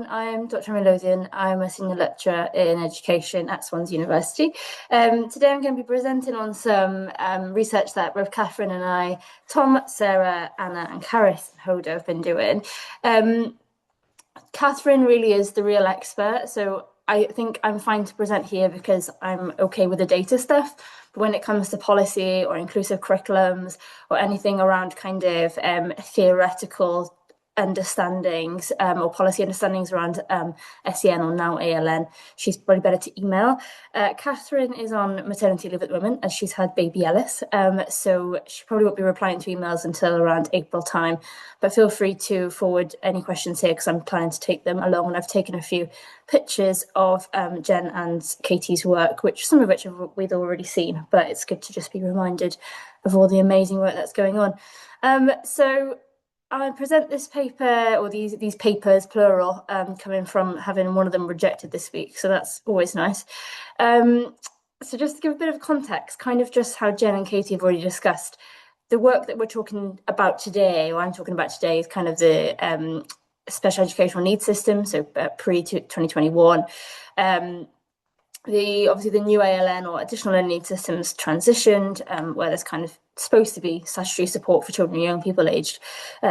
I'm Dr. Lowthian. I'm a senior lecturer in education at Swansea University. Today I'm going to be presenting on some research that both Catherine and I, Tom, Sarah, Anna and Caris and Hoda have been doing. Catherine really is the real expert, so I think I'm fine to present here because I'm okay with the data stuff. But when it comes to policy or inclusive curriculums or anything around kind of theoretical understandings or policy understandings around SEN or now ALN, she's probably better to email. Catherine is on maternity leave at the moment as she's had baby Ellis, so she probably won't be replying to emails until around April time, but feel free to forward any questions here because I'm planning to take them along, and I've taken a few pictures of Jen and Katie's work, which some of which we've already seen, but it's good to just be reminded of all the amazing work that's going on. So I present this paper, or these papers, plural, coming from having one of them rejected this week, so that's always nice. So just to give a bit of context, kind of just how Jen and Katie have already discussed, the work that we're talking about today, or I'm talking about today, is kind of the special educational needs system, so pre-2021. Obviously the new ALN or additional learning needs systems transitioned, where there's kind of supposed to be statutory support for children and young people aged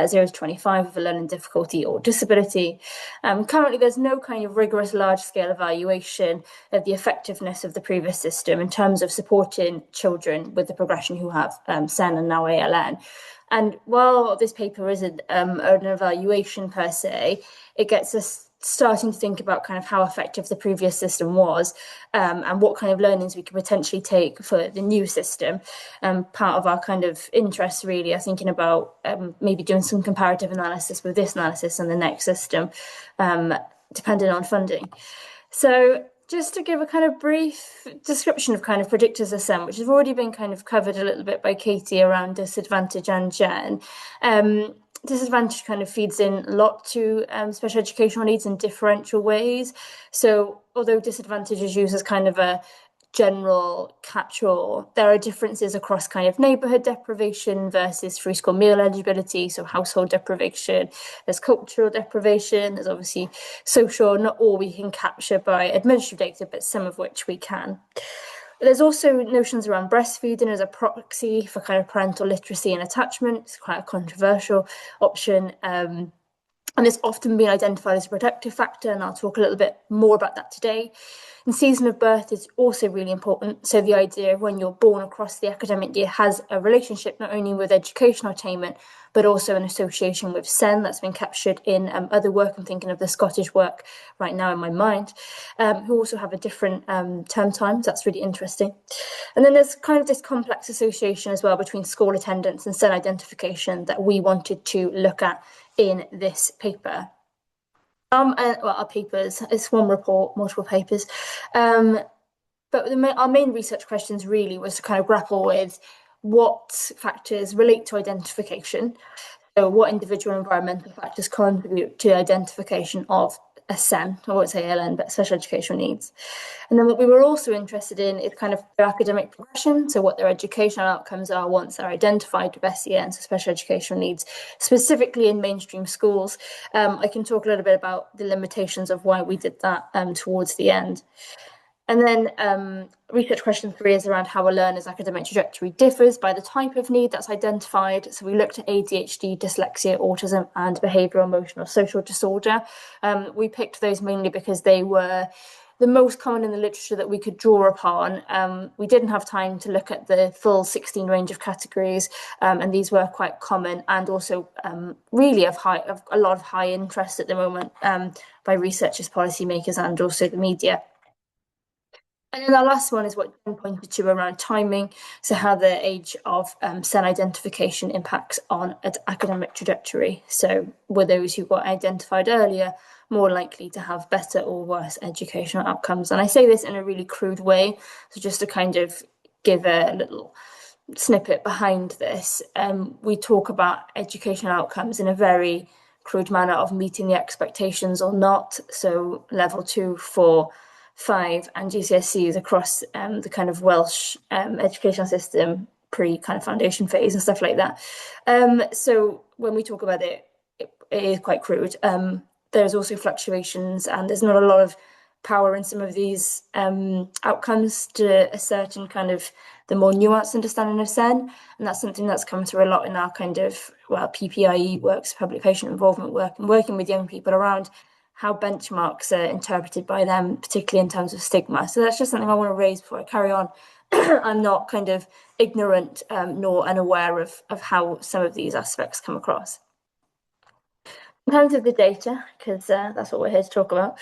0 to 25 with a learning difficulty or disability. Currently, there's no kind of rigorous large-scale evaluation of the effectiveness of the previous system in terms of supporting children with the progression who have SEN and now ALN. And while this paper isn't an evaluation per se, it gets us starting to think about kind of how effective the previous system was, and what kind of learnings we could potentially take for the new system. Part of our kind of interest really are thinking about maybe doing some comparative analysis with this analysis and the next system, depending on funding. So just to give a kind of brief description of kind of predictors of SEN, which has already been kind of covered a little bit by Katie around disadvantage and Jen. Disadvantage kind of feeds in a lot to special educational needs in differential ways. So although disadvantage is used as kind of a general catch-all, there are differences across kind of neighbourhood deprivation versus free school meal eligibility, so household deprivation. There's cultural deprivation, there's obviously social, not all we can capture by administrative data, but some of which we can. There's also notions around breastfeeding as a proxy for kind of parental literacy and attachment. It's quite a controversial option. And it's often been identified as a protective factor, and I'll talk a little bit more about that today. And season of birth is also really important. So the idea of when you're born across the academic year has a relationship not only with educational attainment, but also an association with SEN that's been captured in other work. I'm thinking of the Scottish work right now in my mind, who also have a different term time. So that's really interesting. And then there's kind of this complex association as well between school attendance and SEN identification that we wanted to look at in this paper. Our papers, it's one report, multiple papers. But our main research questions really was to kind of grapple with what factors relate to identification. So what individual environmental factors contribute to identification of a SEN, or what's ALN, but special educational needs. And then what we were also interested in is kind of their academic progression, so what their educational outcomes are once they're identified with SEN, so special educational needs, specifically in mainstream schools. I can talk a little bit about the limitations of why we did that towards the end. And then research question 3 is around how a learner's academic trajectory differs by the type of need that's identified. So we looked at ADHD, dyslexia, autism, and behavioural, emotional, social disorder. We picked those mainly because they were the most common in the literature that we could draw upon. We didn't have time to look at the full 16 range of categories, and these were quite common and also really of a lot of high interest at the moment by researchers, policymakers, and also the media. And then our last one is what Jen pointed to around timing, so how the age of SEN identification impacts on an academic trajectory. So were those who got identified earlier more likely to have better or worse educational outcomes? And I say this in a really crude way, so just to kind of give a little snippet behind this, we talk about educational outcomes in a very crude manner of meeting the expectations or not. So level 2, 4, 5 and GCSEs across the kind of Welsh educational system pre kind of foundation phase and stuff like that. So when we talk about it, it is quite crude. there's also fluctuations, and there's not a lot of power in some of these outcomes to a certain kind of the more nuanced understanding of SEN. And that's something that's come through a lot in our kind of, well, PPIE works, public patient involvement work, and working with young people around how benchmarks are interpreted by them, particularly in terms of stigma. So that's just something I want to raise before I carry on. I'm not kind of ignorant nor unaware of how some of these aspects come across. In terms of the data, because that's what we're here to talk about,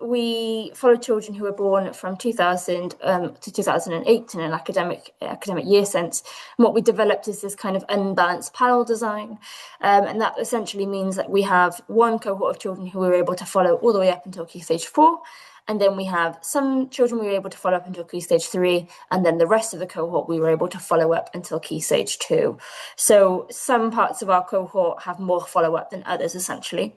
we followed children who were born from 2000 to 2008 in an academic year sense. And what we developed is this kind of unbalanced panel design, and that essentially means that we have one cohort of children who we were able to follow all the way up until Key Stage 4, and then we have some children we were able to follow up until Key Stage 3, and then the rest of the cohort we were able to follow up until Key Stage 2. So some parts of our cohort have more follow-up than others, essentially.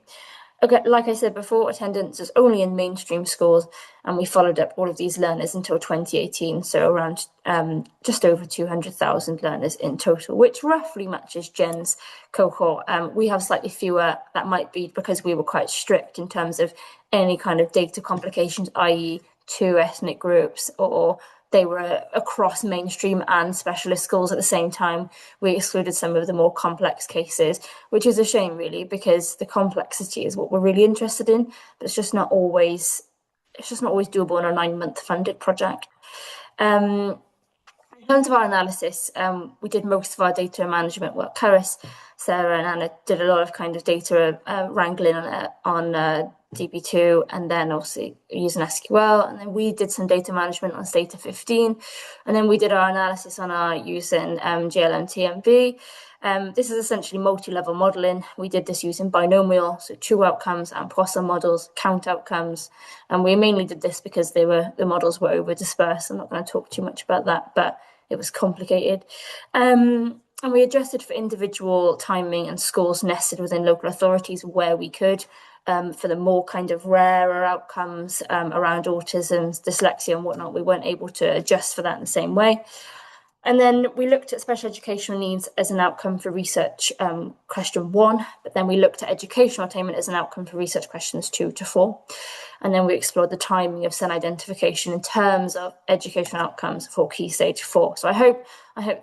Okay, like I said before, attendance is only in mainstream schools, and we followed up all of these learners until 2018, so around just over 200,000 learners in total, which roughly matches Jen's cohort. We have slightly fewer. That might be because we were quite strict in terms of any kind of data complications, i.e. two ethnic groups, or they were across mainstream and specialist schools at the same time. We excluded some of the more complex cases, which is a shame, really, because the complexity is what we're really interested in, but it's just not always doable in a 9-month funded project. In terms of our analysis, we did most of our data management work. Caris, Sarah, and Anna did a lot of kind of data wrangling on DB2, and then also using SQL. And then we did some data management on Stata 15. And then we did our analysis on our using GLM-TMB. This is essentially multi-level modelling. We did this using binomial, so true outcomes, and Poisson models, count outcomes. And we mainly did this because the models were over dispersed. I'm not going to talk too much about that, but it was complicated. And we adjusted for individual timing and scores nested within local authorities where we could. For the more kind of rarer outcomes around autism, dyslexia and whatnot, we weren't able to adjust for that in the same way. And then we looked at special educational needs as an outcome for research question 1, but then we looked at educational attainment as an outcome for research questions 2 to 4. And then we explored the timing of SEN identification in terms of educational outcomes for Key Stage 4. So I hope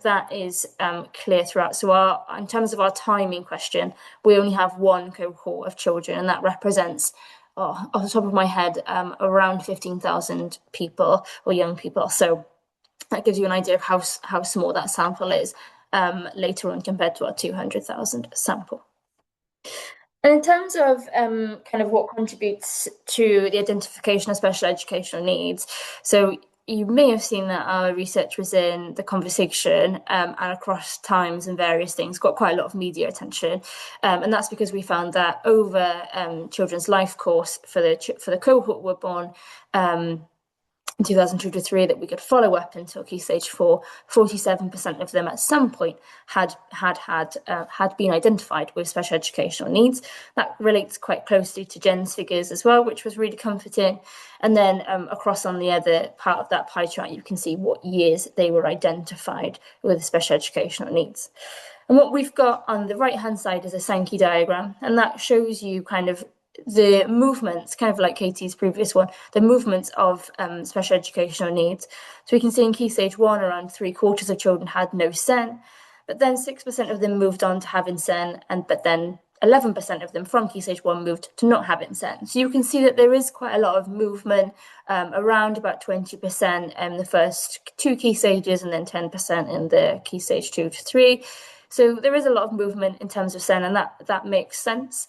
that is clear throughout. So in terms of our timing question, we only have one cohort of children, and that represents, off the top of my head, around 15,000 people or young people. So that gives you an idea of how small that sample is later on compared to our 200,000 sample. And in terms of kind of what contributes to the identification of special educational needs, so you may have seen that our research was in the conversation and across times and various things, got quite a lot of media attention. And that's because we found that over children's life course for the cohort were born in 2002 to 3 that we could follow up until Key Stage 4, 47% of them at some point had been identified with special educational needs. That relates quite closely to Jen's figures as well, which was really comforting. And then across on the other part of that pie chart, you can see what years they were identified with special educational needs. And what we've got on the right-hand side is a Sankey diagram, and that shows you kind of the movements, kind of like Katie's previous one, the movements of special educational needs. So we can see in Key Stage 1, around 3/4 of children had no SEN, but then 6% of them moved on to having SEN, but then 11% of them from Key Stage 1 moved to not having SEN. So you can see that there is quite a lot of movement, around about 20% in the first 2 key stages, and then 10% in the Key Stage 2 to 3. So there is a lot of movement in terms of SEN, and that makes sense.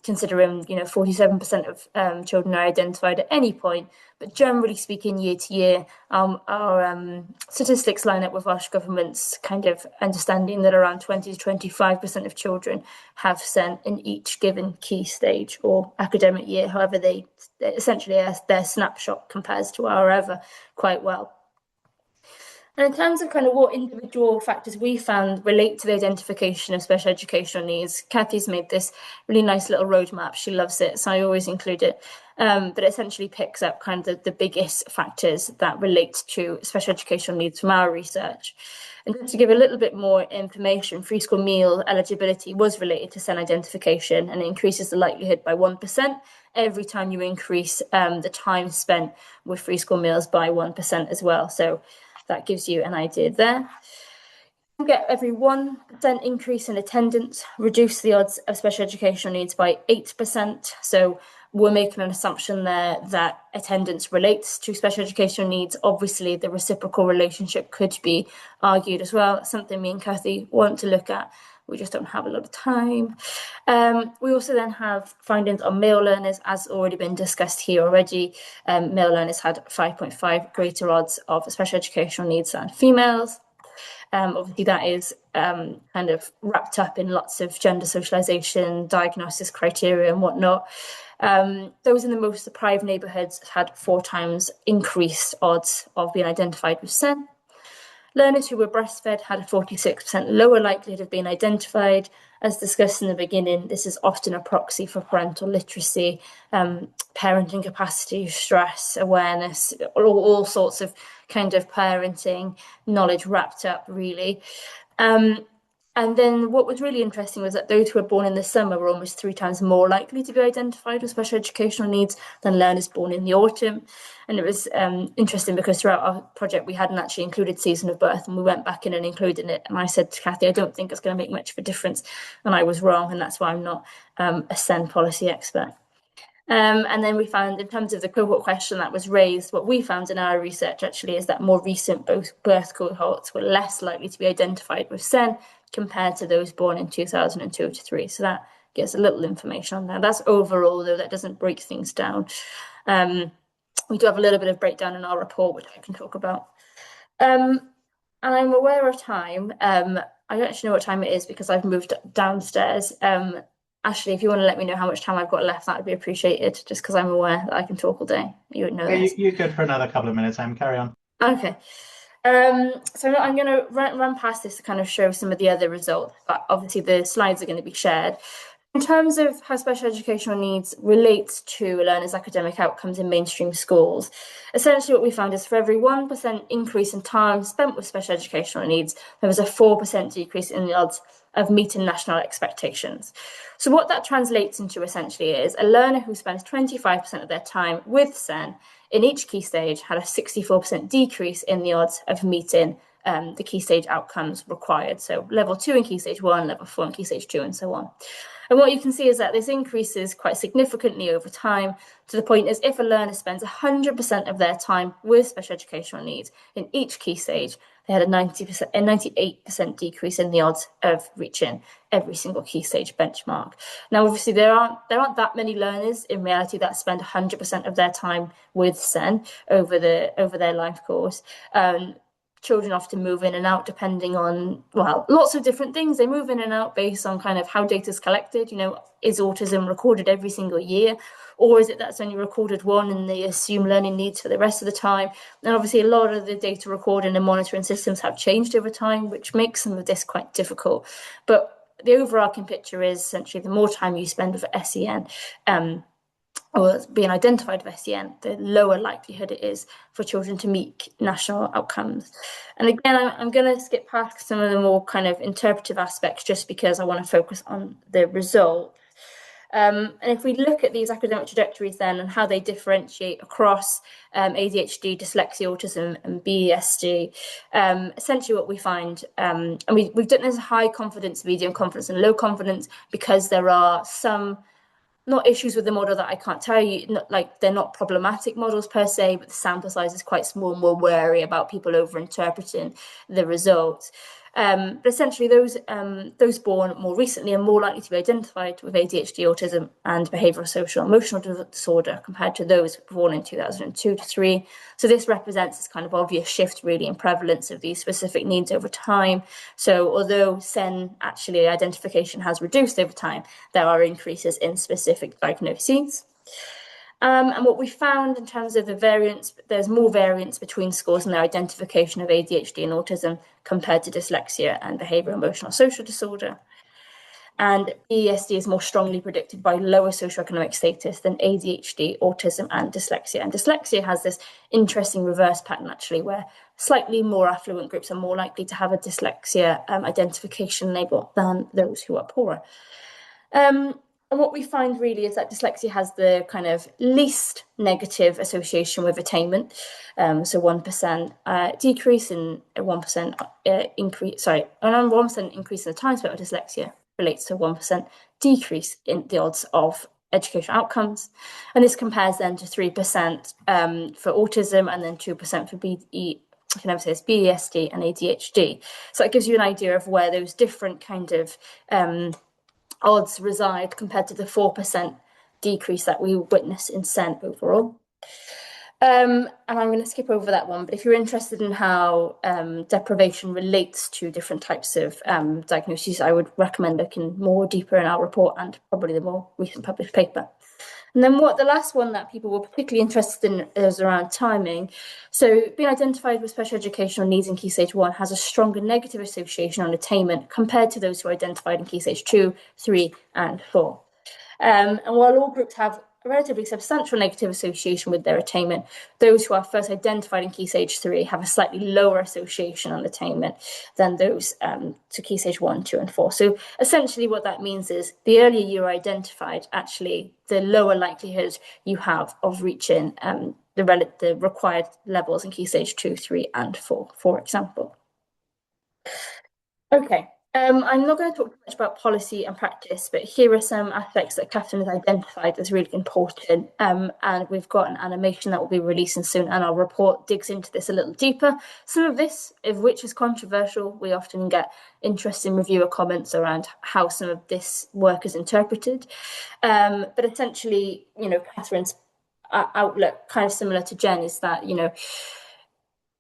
Considering 47% of children are identified at any point, but generally speaking, year to year, our statistics line up with Welsh Government's kind of understanding that around 20 to 25% of children have SEN in each given key stage or academic year. However, they essentially their snapshot compares to our other quite well. And in terms of kind of what individual factors we found relate to the identification of special educational needs, Kathy's made this really nice little roadmap. She loves it, so I always include it. But it essentially picks up kind of the biggest factors that relate to special educational needs from our research. And just to give a little bit more information, free school meal eligibility was related to SEN identification, and it increases the likelihood by 1% every time you increase the time spent with free school meals by 1% as well. So that gives you an idea there. You get every 1% increase in attendance, reduce the odds of special educational needs by 8%. So we're making an assumption there that attendance relates to special educational needs. Obviously, the reciprocal relationship could be argued as well. It's something me and Kathy want to look at. We just don't have a lot of time. We also then have findings on male learners, as already been discussed here already. Male learners had 5.5 greater odds of special educational needs than females. Obviously, that is kind of wrapped up in lots of gender socialization, diagnosis criteria and whatnot. Those in the most deprived neighbourhoods had 4 times increased odds of being identified with SEN. Learners who were breastfed had a 46% lower likelihood of being identified. As discussed in the beginning, this is often a proxy for parental literacy, parenting capacity, stress, awareness, all sorts of kind of parenting knowledge wrapped up, really. And then what was really interesting was that those who were born in the summer were almost 3 times more likely to be identified with special educational needs than learners born in the autumn. And it was interesting because throughout our project, we hadn't actually included season of birth, and we went back in and included it. And I said to Kathy, I don't think it's going to make much of a difference. And I was wrong, and that's why I'm not a SEN policy expert. And then we found, in terms of the cohort question that was raised, what we found in our research actually is that more recent birth cohorts were less likely to be identified with SEN compared to those born in 2002 to 3. So that gives a little information on that. That's overall, though, that doesn't break things down. We do have a little bit of breakdown in our report, which I can talk about. And I'm aware of time. I don't actually know what time it is because I've moved downstairs. Ashley, if you want to let me know how much time I've got left, that would be appreciated, just because I'm aware that I can talk all day. You would know this. You're good for another couple of minutes, carry on. Okay. So I'm going to run past this to kind of show some of the other results, but obviously the slides are going to be shared. In terms of how special educational needs relate to learners' academic outcomes in mainstream schools, essentially what we found is for every 1% increase in time spent with special educational needs, there was a 4% decrease in the odds of meeting national expectations. So what that translates into essentially is a learner who spends 25% of their time with SEN in each key stage had a 64% decrease in the odds of meeting the key stage outcomes required. So level 2 in key stage 1, level 4 in key stage 2, and so on. And what you can see is that this increases quite significantly over time, to the point is if a learner spends 100% of their time with special educational needs in each key stage, they had a 98% decrease in the odds of reaching every single key stage benchmark. Now, obviously, there aren't that many learners in reality that spend 100% of their time with SEN over their life course. Children often move in and out depending on, well, lots of different things. They move in and out based on kind of how data is collected. Is autism recorded every single year? Or is it that's only recorded one and they assume learning needs for the rest of the time? And obviously a lot of the data recording and monitoring systems have changed over time, which makes some of this quite difficult. But the overarching picture is essentially the more time you spend with SEN, or being identified with SEN, the lower likelihood it is for children to meet national outcomes. And again, I'm going to skip past some of the more kind of interpretive aspects just because I want to focus on the result. And if we look at these academic trajectories then and how they differentiate across ADHD, dyslexia, autism and BESD, essentially what we find, and we've done this high confidence, medium confidence and low confidence because there are some not issues with the model that I can't tell you, they're not problematic models per se, but the sample size is quite small and we're wary about people over-interpreting the results. But essentially those born more recently are more likely to be identified with ADHD, autism and behavioural social emotional disorder compared to those born in 2002 to 3. So this represents this kind of obvious shift really in prevalence of these specific needs over time. So although SEN actually identification has reduced over time, there are increases in specific diagnoses. And what we found in terms of the variance, there's more variance between scores in their identification of ADHD and autism compared to dyslexia and behavioural emotional social disorder. And BESD is more strongly predicted by lower socioeconomic status than ADHD, autism, and dyslexia. And dyslexia has this interesting reverse pattern, actually, where slightly more affluent groups are more likely to have a dyslexia identification label than those who are poorer. And what we find really is that dyslexia has the kind of least negative association with attainment. So 1% decrease in 1% increase, sorry, around 1% increase in the time spent with dyslexia relates to 1% decrease in the odds of educational outcomes. And this compares then to 3% for autism and then 2% for BESD and ADHD. So that gives you an idea of where those different kind of odds reside compared to the 4% decrease that we witness in SEN overall. And I'm going to skip over that one, but if you're interested in how deprivation relates to different types of diagnoses, I would recommend looking more deeper in our report and probably the more recent published paper. And then the last one that people were particularly interested in is around timing. So being identified with special educational needs in Key Stage 1 has a stronger negative association on attainment compared to those who are identified in Key Stage 2, 3 and 4. And while all groups have a relatively substantial negative association with their attainment, those who are first identified in Key Stage 3 have a slightly lower association on attainment than those to Key Stage 1, 2 and 4. So essentially what that means is the earlier you are identified, actually, the lower likelihood you have of reaching the required levels in Key Stage 2, 3 and 4, for example. Okay. I'm not going to talk too much about policy and practice, but here are some aspects that Catherine has identified as really important. And we've got an animation that will be releasing soon, and our report digs into this a little deeper. Some of this, of which is controversial, we often get interesting reviewer comments around how some of this work is interpreted. But essentially, Catherine's outlook, kind of similar to Jen, is that,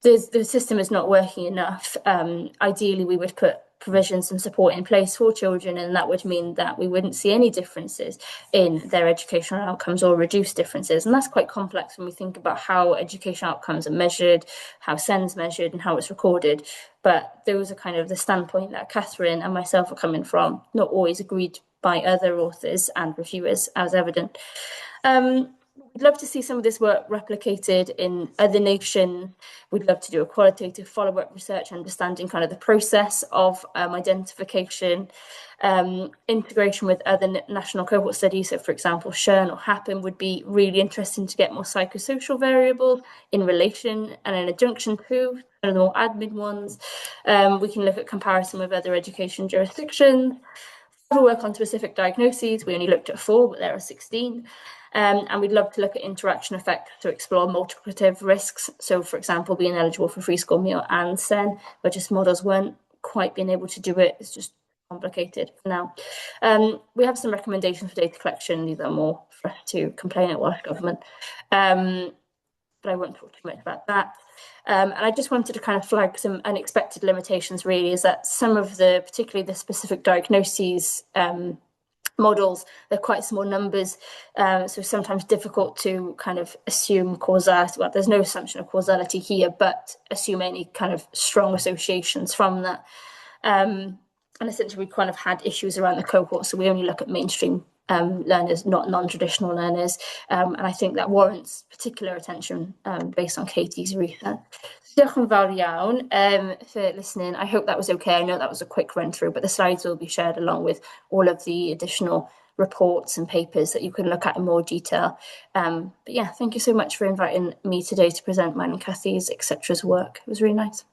the system is not working enough. Ideally, we would put provisions and support in place for children, and that would mean that we wouldn't see any differences in their educational outcomes or reduced differences. And that's quite complex when we think about how educational outcomes are measured, how SEN's measured and how it's recorded. But those are kind of the standpoint that Catherine and myself are coming from, not always agreed by other authors and reviewers, as evident. We'd love to see some of this work replicated in other nations. We'd love to do a qualitative follow-up research, understanding kind of the process of identification, integration with other national cohort studies. So, for example, SHRN or HAPPEN would be really interesting to get more psychosocial variables in relation and in adjunction to the more admin ones. We can look at comparison with other education jurisdictions. We work on specific diagnoses. We only looked at 4, but there are 16. And we'd love to look at interaction effect to explore multiplicative risks. So, for example, being eligible for free school meal and SEN, but just models weren't quite being able to do it. It's just complicated for now. We have some recommendations for data collection. These are more for us to complain at Welsh Government. But I won't talk too much about that. And I just wanted to kind of flag some unexpected limitations, really, is that some of particularly the specific diagnoses models, they're quite small numbers, so sometimes difficult to kind of assume causality. Well, there's no assumption of causality here, but assume any kind of strong associations from that. And essentially, we kind of had issues around the cohort, so we only look at mainstream learners, not non-traditional learners, and I think that warrants particular attention based on Katie's research. Diolch yn fawr iawn for listening. I hope that was okay. I know that was a quick run through, but the slides will be shared along with all of the additional reports and papers that you can look at in more detail. But yeah, thank you so much for inviting me today to present mine and Kathy's, etc.'s work. It was really nice.